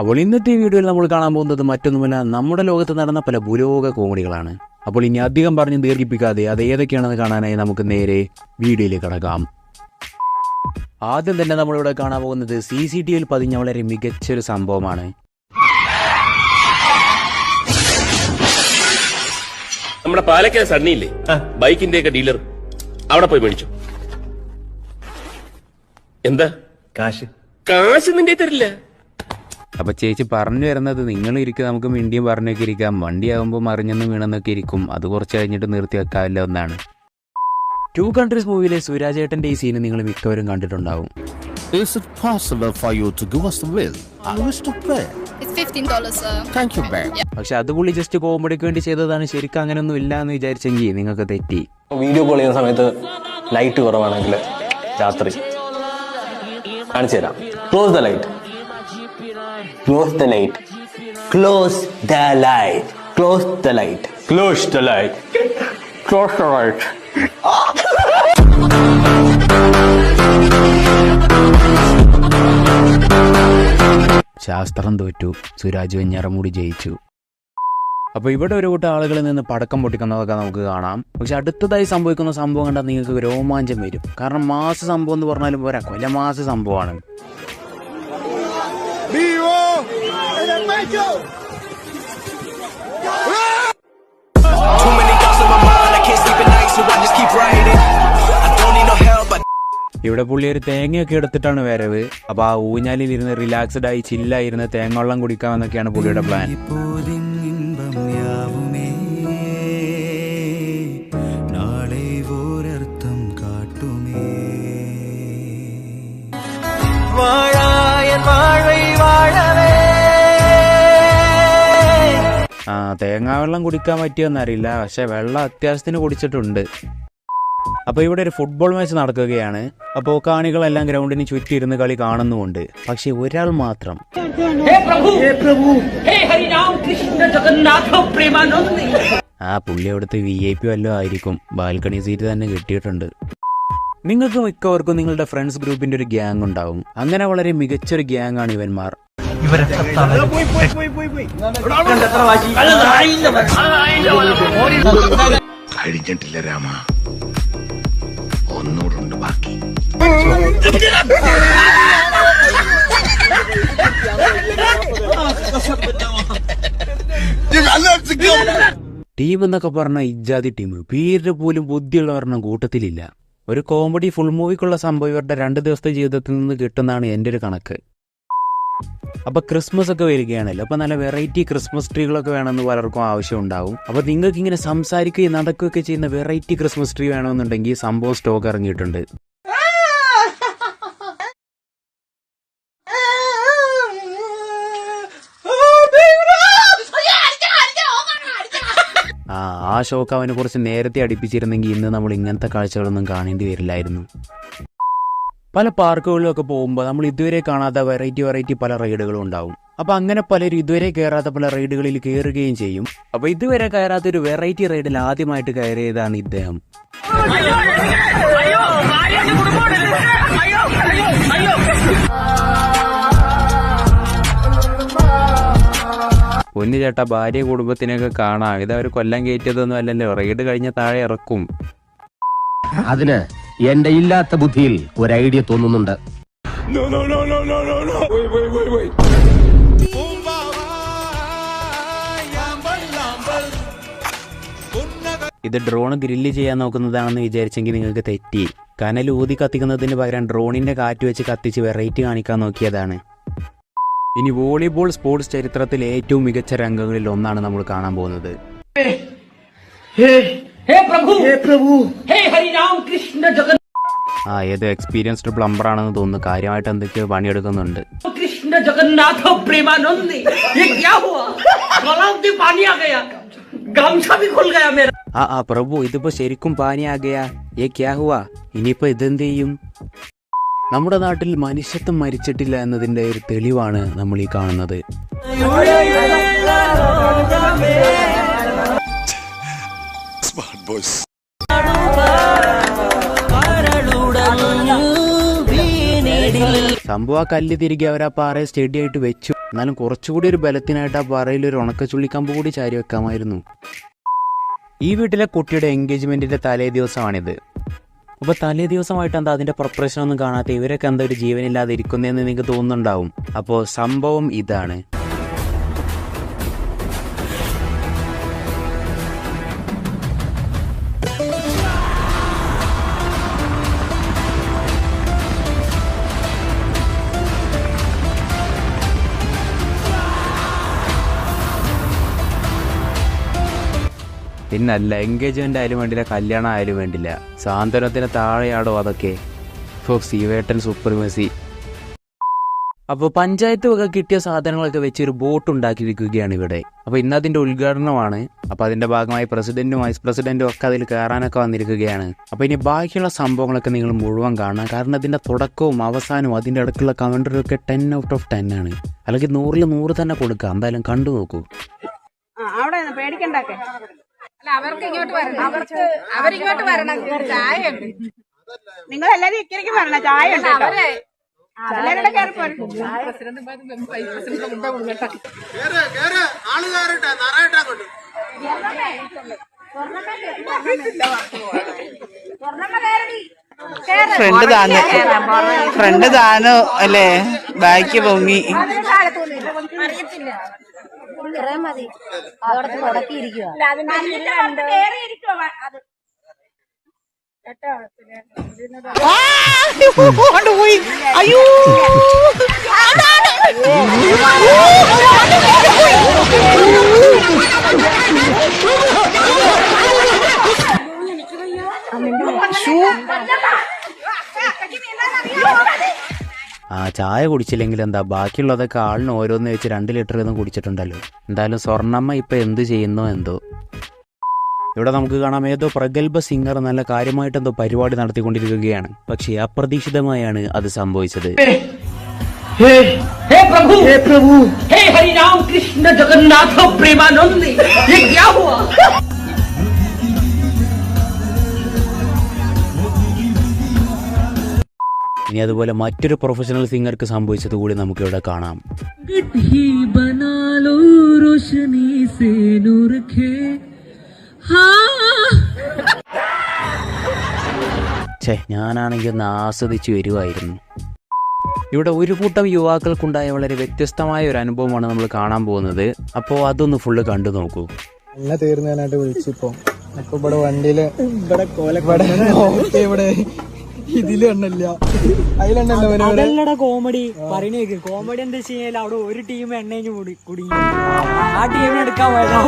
അപ്പോൾ ഇന്നത്തെ വീഡിയോയിൽ നമ്മൾ കാണാൻ പോകുന്നത് മറ്റൊന്നുമല്ല, നമ്മുടെ ലോകത്ത് നടന്ന പല ഭൂലോക കോമഡികളാണ്. അപ്പോൾ ഇനി അധികം പറഞ്ഞ് ദീർഘിപ്പിക്കാതെ അത് ഏതൊക്കെയാണെന്ന് കാണാനായി നമുക്ക് നേരെ വീഡിയോയിലേക്ക് കടക്കാം. ആദ്യം തന്നെ നമ്മളിവിടെ കാണാൻ പോകുന്നത് CCTVയിൽ പതിഞ്ഞ വളരെ മികച്ചൊരു സംഭവമാണ്. നമ്മുടെ പാലക്കാട് സണ്ണിയില്ലേ, ബൈക്കിന്റെ ഒക്കെ ഡീലർ, അവിടെ പോയി മേടിച്ചു. എന്താ കാശ് നിന്റെ തരില്ല. അപ്പൊ ചേച്ചി പറഞ്ഞു വരുന്നത്, നിങ്ങൾ ഇരിക്കും, നമുക്ക് മിണ്ടിയും പറഞ്ഞൊക്കെ ഇരിക്കാം, വണ്ടിയാകുമ്പോൾ മറിഞ്ഞെന്ന് വീണെന്നൊക്കെ ഇരിക്കും, അത് കുറച്ച് കഴിഞ്ഞിട്ട് നിർത്തി വെക്കാവില്ല ഒന്നാണ്. 2 Countries മൂവിയിലെ സുരാജേട്ടന്റെ ഈ സീന് നിങ്ങൾ മിക്കവരും കണ്ടിട്ടുണ്ടാവും. Is it possible for you to give us the bill? I wish to pay. It's $15, sir. Thank you, babe. പക്ഷെ അത് പുള്ളി ജസ്റ്റ് കോമഡിക്ക് വേണ്ടി ചെയ്തതാണ്, ശരിക്കും അങ്ങനെയൊന്നും ഇല്ല എന്ന് വിചാരിച്ചെങ്കിൽ നിങ്ങൾക്ക് തെറ്റി. വീഡിയോ കോൾ ചെയ്യുന്ന സമയത്ത് ലൈറ്റ് കുറവാണെങ്കിൽ രാത്രി കാണിച്ചു തരാം. Close the light, close the light, close the light, close the light, close the light, close the light. ശാസ്ത്രം തോറ്റു, സുരാജ് വെഞ്ഞാറമൂടി ജയിച്ചു. അപ്പോൾ ഇവിടെ ഒരു കൂട്ടം ആളുകളിൽ നിന്ന് പടക്കം പൊട്ടിക്കുന്നതൊക്കെ നമുക്ക് കാണാം. പക്ഷെ അടുത്തതായി സംഭവിക്കുന്ന സംഭവം കണ്ടാൽ നിങ്ങൾക്ക് രോമാഞ്ചം വരും. കാരണം മാസ സംഭവം എന്ന് പറഞ്ഞാലും പോരാ, കൊലമാസ സംഭവമാണ്. ഇവിടെ പുള്ളി ഒരു തേങ്ങയൊക്കെ എടുത്തിട്ടാണ് വരവ്. അപ്പൊ ആ ഊഞ്ഞാലിൽ ഇരുന്ന് റിലാക്സ്ഡ് ആയി ചില്ലായിരുന്ന് തേങ്ങ വെള്ളം കുടിക്കാമെന്നൊക്കെയാണ് പുള്ളിയുടെ പ്ലാൻ. തേങ്ങാ വെള്ളം കുടിക്കാൻ പറ്റിയെന്നറിയില്ല, പക്ഷെ വെള്ളം അത്യാവശ്യത്തിന് കുടിച്ചിട്ടുണ്ട്. അപ്പോൾ ഇവിടെ ഒരു ഫുട്ബോൾ മാച്ച് നടക്കുകയാണ്. അപ്പോൾ കാണികളെല്ലാം ഗ്രൗണ്ടിന് ചുറ്റിയിരുന്ന് കളി കാണുന്നുമുണ്ട്. പക്ഷെ ഒരാൾ മാത്രം, ആ പുള്ളി അവിടുത്തെ VIP വല്ലതും ആയിരിക്കും, ബാൽക്കണി സീറ്റ് തന്നെ കിട്ടിയിട്ടുണ്ട്. നിങ്ങൾക്ക് മിക്കവർക്കും നിങ്ങളുടെ ഫ്രണ്ട്സ് ഗ്രൂപ്പിന്റെ ഒരു ഗ്യാങ് ഉണ്ടാവും. അങ്ങനെ വളരെ മികച്ചൊരു ഗ്യാങ് ആണ് ഇവന്മാർ. കഴിഞ്ഞിട്ടില്ല രാമ, ഒന്നുകൂടുണ്ട് ബാക്കി. ടീം എന്നൊക്കെ പറഞ്ഞ ഇജാതി ടീം, പേര് പോലും ബുദ്ധിയുള്ള പറഞ്ഞ കൂട്ടത്തിലില്ല. ഒരു കോമഡി ഫുൾ മൂവിക്കുള്ള സംഭവം ഇവരുടെ 2 ദിവസത്തെ ജീവിതത്തിൽ നിന്ന് കിട്ടുന്നതാണ് എൻ്റെ ഒരു കണക്ക്. അപ്പൊ ക്രിസ്മസ് ഒക്കെ വരികയാണല്ലോ, അപ്പൊ നല്ല വെറൈറ്റി ക്രിസ്മസ് ട്രീകളൊക്കെ വേണമെന്ന് പലർക്കും ആവശ്യം ഉണ്ടാവും. അപ്പൊ നിങ്ങൾക്ക് ഇങ്ങനെ സംസാരിക്കുകയും നടക്കുകയൊക്കെ ചെയ്യുന്ന വെറൈറ്റി ക്രിസ്മസ് ട്രീ വേണമെന്നുണ്ടെങ്കിൽ സംഭവം സ്റ്റോക്ക് ഇറങ്ങിയിട്ടുണ്ട്. ആ ഷോക്ക് അവനെ കുറച്ച് നേരത്തെ അടുപ്പിച്ചിരുന്നെങ്കിൽ ഇന്ന് നമ്മൾ ഇങ്ങനത്തെ കാഴ്ചകളൊന്നും കാണേണ്ടി വരില്ലായിരുന്നു. പല പാർക്കുകളിലൊക്കെ പോകുമ്പോൾ നമ്മൾ ഇതുവരെ കാണാത്ത വെറൈറ്റി പല റൈഡുകളും ഉണ്ടാവും. അപ്പോൾ അങ്ങനെ പലരും ഇതുവരെ കയറാത്ത പല റൈഡുകളിൽ കയറുകയും ചെയ്യും. അപ്പോൾ ഇതുവരെ കയറാത്തൊരു വെറൈറ്റി റൈഡിൽ ആദ്യമായിട്ട് കയറിയതാണ് ഇദ്ദേഹം. പൊന്നു ചേട്ടാ, ഭാര്യ കുടുംബത്തിനൊക്കെ കാണാം, ഇതവർ കൊല്ലം കയറ്റിയതൊന്നും അല്ലല്ലോ, റൈഡ് കഴിഞ്ഞ താഴെ ഇറക്കും. അതിന് എന്റെ ഇല്ലാത്ത ബുദ്ധിയിൽ ഒരു ഐഡിയ തോന്നുന്നുണ്ട്. ഇത് ഡ്രോൺ ഗ്രില്ല് ചെയ്യാൻ നോക്കുന്നതാണെന്ന് വിചാരിച്ചെങ്കിൽ നിങ്ങൾക്ക് തെറ്റി. കനൽ ഊതി കത്തിക്കുന്നതിന് പകരം ഡ്രോണിന്റെ കാറ്റ് വെച്ച് കത്തിച്ച് വെറൈറ്റി കാണിക്കാൻ നോക്കിയതാണ്. ഇനി വോളിബോൾ സ്പോർട്സ് ചരിത്രത്തിലെ ഏറ്റവും മികച്ച രംഗങ്ങളിൽ ഒന്നാണ് നമ്മൾ കാണാൻ പോകുന്നത്. ഏത് എക്സ്പീരിയൻസ്ഡ് പ്ലംബർ ആണെന്ന് തോന്നുന്നു, കാര്യമായിട്ട് എന്തൊക്കെയോ പണിയെടുക്കുന്നുണ്ട്. കൃഷ്ണ ജഗന്നാഥ പ്രേമാനന്ദി, പ്രഭു, ഇതിപ്പോ ശരിക്കും പാനിയാകയാ, ക്യാ ഹുവാ? ഇനിയിപ്പോ ഇതെന്ത് ചെയ്യും? നമ്മുടെ നാട്ടിൽ മനുഷ്യത്വം മരിച്ചിട്ടില്ല എന്നതിന്റെ ഒരു തെളിവാണ് നമ്മൾ ഈ കാണുന്നത്. Smart boys. സംഭവം ആ കല്ല് തിരികെ അവർ ആ പാറയെ സ്റ്റഡി ആയിട്ട് വെച്ചു. എന്നാലും കുറച്ചുകൂടി ഒരു ബലത്തിനായിട്ട് ആ പാറയിൽ ഒരു ഉണക്കച്ചുള്ളിക്കമ്പ് കൂടി ചാരി വെക്കാമായിരുന്നു. ഈ വീട്ടിലെ കുട്ടിയുടെ എൻഗേജ്മെന്റിന്റെ തലേ ദിവസമാണിത്. അപ്പോൾ തലേ ദിവസമായിട്ട് എന്താ അതിന്റെ പ്രിപ്പറേഷൻ ഒന്നും കാണാത്ത ഇവരൊക്കെ എന്താ ഒരു ജീവനില്ലാതെ ഇരിക്കുന്നതെന്ന് നിങ്ങൾക്ക് തോന്നുന്നുണ്ടാവും. അപ്പോൾ സംഭവം ഇതാണ്. പിന്നല്ല, എൻഗേജ്മെന്റ് ആയാലും വേണ്ടില്ല, കല്യാണം ആയാലും വേണ്ടില്ല, സാന്ത്വനത്തിന് താഴെയാടോ അതൊക്കെ. സീവേട്ടൻ സൂപ്പർമസി. അപ്പോൾ പഞ്ചായത്ത് വക കിട്ടിയ സാധനങ്ങളൊക്കെ വെച്ച് ഒരു ബോട്ട് ഉണ്ടാക്കിയിരിക്കുകയാണ് ഇവിടെ. അപ്പോൾ ഇന്ന് അതിൻ്റെ ഉദ്ഘാടനമാണ്. അപ്പോൾ അതിൻ്റെ ഭാഗമായി പ്രസിഡന്റും വൈസ് പ്രസിഡന്റും ഒക്കെ അതിൽ കയറാനൊക്കെ വന്നിരിക്കുകയാണ്. അപ്പോൾ ഇനി ബാക്കിയുള്ള സംഭവങ്ങളൊക്കെ നിങ്ങൾ മുഴുവൻ കാണാം. കാരണം അതിൻ്റെ തുടക്കവും അവസാനവും അതിൻ്റെ ഇടയ്ക്കുള്ള കമൻറ്ററിയൊക്കെ 10 out of 10 ആണ്. അല്ലെങ്കിൽ 100ൽ 100 തന്നെ കൊടുക്കുക. എന്തായാലും കണ്ടു നോക്കൂ. അവിടെ പേടിക്കണ്ടൊക്കെ അല്ല, അവർക്ക് ഇങ്ങോട്ട് വരണം, അവരിങ്ങോട്ട് വരണം. ചായ ഉണ്ട്, നിങ്ങൾ എല്ലാരും ഇക്കരയ്ക്ക് വരണം. ചായ ഉണ്ട്, അവരെ എല്ലാവരുടെ കയറി പോരും. ഫ്രണ്ട് താനോ അല്ലേ, ബാക്കി പൊങ്ങി. അറിയത്തില്ല, മതി അതോടൊപ്പം തുടക്കിയിരിക്കുക. പോയി. അയ്യോ, ആ ചായ കുടിച്ചില്ലെങ്കിൽ എന്താ, ബാക്കിയുള്ളതൊക്കെ ആളിന് ഓരോന്ന് വെച്ച് 2 ലിറ്റർ വീതം കുടിച്ചിട്ടുണ്ടല്ലോ. എന്തായാലും സ്വർണ്ണമ്മ ഇപ്പം എന്ത് ചെയ്യുന്നോ എന്തോ. ഇവിടെ നമുക്ക് കാണാം ഏതോ പ്രഗത്ഭ സിംഗർ നല്ല കാര്യമായിട്ട് എന്തോ പരിപാടി നടത്തിക്കൊണ്ടിരിക്കുകയാണ്. പക്ഷേ അപ്രതീക്ഷിതമായാണ് അത് സംഭവിച്ചത്. हे प्रभु, हे प्रभु, हे हरि राम कृष्ण जगन्नाथ प्रेमानंद, ये क्या हुआ? ഇനി അതുപോലെ മറ്റൊരു പ്രൊഫഷണൽ സിംഗർക്ക് സംഭവിച്ചത് കൂടി നമുക്ക് ഇവിടെ കാണാം. ഞാനാണെങ്കിൽ ഒന്ന് ആസ്വദിച്ചു വരുമായിരുന്നു. ഇവിടെ ഒരു കൂട്ടം യുവാക്കൾക്കുണ്ടായ വളരെ വ്യത്യസ്തമായ ഒരു അനുഭവമാണ് നമ്മൾ കാണാൻ പോകുന്നത്. അപ്പോൾ അതൊന്ന് ഫുള്ള് കണ്ടു നോക്കൂ. എണ്ണ തീർന്നതിനായിട്ട് വിളിച്ചിപ്പോ അപ്പൊ ഇവിടെ വണ്ടിയില് ഇവിടെ ഇതില് എണ്ണല്ല, അതിലെണ്ണല്ലോ. അതല്ലടാ കോമഡി പറയണേക്ക്. കോമഡി എന്താ വെച്ച് കഴിഞ്ഞാൽ അവിടെ ഒരു ടീം എണ്ണയും കുടുങ്ങി, ആ ടീമിനെ എടുക്കാൻ പോയതാ.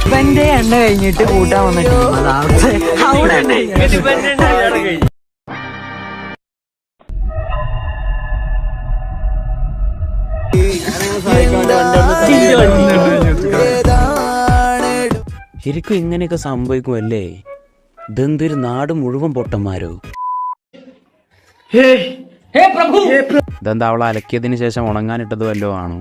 ഇവന്റെ എണ്ണ കഴിഞ്ഞിട്ട് കൂട്ടാൻ വന്ന ടീം അവിടെ ശരിക്കും ഇങ്ങനെയൊക്കെ സംഭവിക്കുമല്ലേ? ഇതെന്തൊരു നാട് മുഴുവൻ പൊട്ടന്മാരോ. ഇതെന്താ അവളെ അലക്കിയതിന് ശേഷം ഉണങ്ങാനിട്ടത് വല്ലോ ആണോ?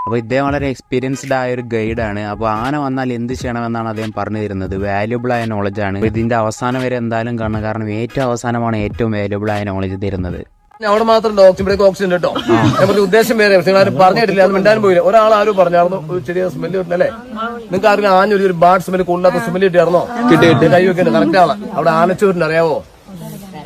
അപ്പോൾ ഇദ്ദേഹം വളരെ എക്സ്പീരിയൻസ്ഡ് ആയ ഒരു ഗൈഡാണ്. അപ്പോൾ ആന വന്നാൽ എന്ത് ചെയ്യണമെന്നാണ് അദ്ദേഹം പറഞ്ഞു തരുന്നത്. വാല്യുബിൾ ആയ നോളജാണ്. ഇതിന്റെ അവസാനം വരെ എന്തായാലും കാണണം. കാരണം ഏറ്റവും അവസാനമാണ് ഏറ്റവും വാല്യുബിൾ ആയ നോളജ് തരുന്നത്. അവിടെ മാത്രം ഓക്സിജൻ കേട്ടോ. നമ്മുടെ ഉദ്ദേശം വേറെ പറഞ്ഞിട്ടില്ല, അത് മിണ്ടാനും പോയില്ല. ഒരാൾ ആരും പറഞ്ഞായിരുന്നു ഒരു ചെറിയ സ്മെല്ല് കിട്ടുന്നല്ലേ. നിങ്ങൾക്ക് ആർക്കും ആഞ്ഞൊരു ബാഡ് സ്മെല്ല് കൊള്ളാത്ത സ്മെല്ല് കിട്ടിയായിരുന്നോ? കിട്ടിയിട്ട് കൈ വെക്കേണ്ട കറക്റ്റ് ആണ്. അവിടെ ആനച്ചൂരിന് അറിയാവോ?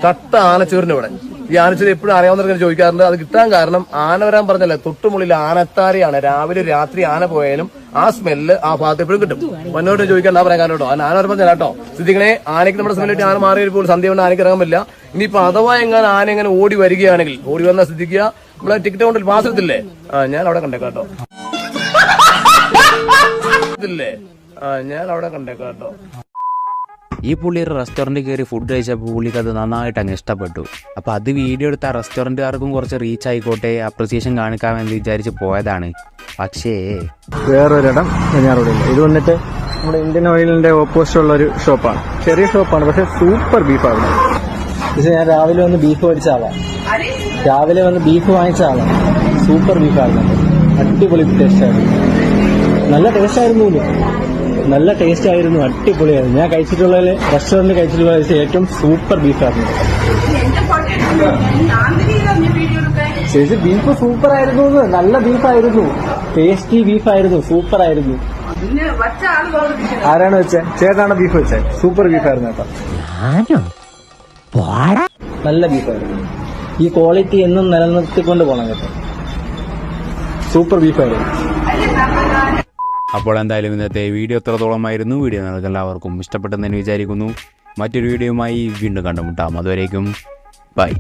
കട്ട ആനച്ചൂരിന് ഇവിടെ. ഈ ആനച്ചൂര് എപ്പോഴും അറിയാവുന്നവർക്ക് ചോദിക്കാറുണ്ട്. അത് കിട്ടാൻ കാരണം ആന വരാൻ പറഞ്ഞല്ലേ, തൊട്ടുമുള്ളിൽ ആനത്താരിയാണ്. രാവിലെ രാത്രി ആന പോയാലും ആ സ്മെല്ല് ആ ഭാഗത്ത് എപ്പോഴും കിട്ടും. മുന്നോട്ട് ചോദിക്കാൻ പറയാൻ കാരണം കേട്ടോ. ആന പറഞ്ഞ കേട്ടോ. ശ്രദ്ധിക്കണേ, ആനയ്ക്ക് നമ്മുടെ സ്മെല്ലിട്ട് ആന മാറിയപ്പോൾ സന്ധ്യ കൊണ്ട് ആനയ്ക്ക് ഇറങ്ങാൻ പറ്റില്ല. ഇനിയിപ്പോ അഥവാ എങ്ങനെ ആന എങ്ങനെ ഓടി വരികയാണെങ്കിൽ, ഓടി വന്നാൽ ശ്രദ്ധിക്കുക, നമ്മളെ ടിക്കറ്റ് കൗണ്ടിൽ പാസ് എടുത്തില്ലേ? ഞാൻ അവിടെ കണ്ടേക്കാട്ടോ. ഞാൻ അവിടെ കണ്ടേക്കാട്ടോ. ഈ പുള്ളി ഒരു റെസ്റ്റോറൻറ്റിൽ കയറി ഫുഡ് കഴിച്ചപ്പോൾ പുള്ളിക്ക് അത് നന്നായിട്ട് അങ്ങ് ഇഷ്ടപ്പെട്ടു. അപ്പോൾ അത് വീഡിയോ എടുത്ത ആ റെസ്റ്റോറൻറ്റുകാർക്കും കുറച്ച് റീച്ച് ആയിക്കോട്ടെ, അപ്രിസിയേഷൻ കാണിക്കാമെന്ന് വിചാരിച്ച് പോയതാണ്. പക്ഷേ വേറൊരിടം വെഞ്ഞാറോടില്ല. ഇത് വന്നിട്ട് നമ്മുടെ ഇന്ത്യൻ ഓയിലിന്റെ ഓപ്പോസിറ്റ് ഉള്ള ഒരു ഷോപ്പാണ്. ചെറിയ ഷോപ്പാണ്, പക്ഷെ സൂപ്പർ ബീഫാണ്. പക്ഷെ ഞാൻ രാവിലെ വന്ന് ബീഫ് മേടിച്ച ആളാണ്. രാവിലെ വന്ന് ബീഫ് വാങ്ങിച്ചതാണ്. സൂപ്പർ ബീഫായിരുന്നു, അടിപൊളി ടേസ്റ്റായിരുന്നു. നല്ല ടേസ്റ്റായിരുന്നു, നല്ല ടേസ്റ്റ് ആയിരുന്നു, അടിപൊളിയായിരുന്നു. ഞാൻ കഴിച്ചിട്ടുള്ളതിൽ റെസ്റ്റോറൻറ്റ് കഴിച്ചിട്ടുള്ള ഏറ്റവും സൂപ്പർ ബീഫായിരുന്നു. ചേച്ചി ബീഫ് സൂപ്പർ ആയിരുന്നു, നല്ല ബീഫായിരുന്നു, ടേസ്റ്റി ബീഫായിരുന്നു, സൂപ്പർ ആയിരുന്നു. ആരാണ് വെച്ചേ? ചേട്ടാണ് ബീഫ് വെച്ചേ. സൂപ്പർ ബീഫായിരുന്നു കേട്ടോ, നല്ല ബീഫായിരുന്നു. ഈ ക്വാളിറ്റി എന്നും നിലനിർത്തിക്കൊണ്ട് പോകണം കേട്ടോ. സൂപ്പർ ബീഫായിരുന്നു. അപ്പോൾ എന്തായാലും ഇന്നത്തെ വീഡിയോ എത്രത്തോളമായിരുന്നു. വീഡിയോ നിങ്ങൾക്ക് എല്ലാവർക്കും ഇഷ്ടപ്പെട്ടെന്ന് വിചാരിക്കുന്നു. മറ്റൊരു വീഡിയോയുമായി വീണ്ടും കണ്ടുമുട്ടാം. അതുവരേക്കും ബൈ.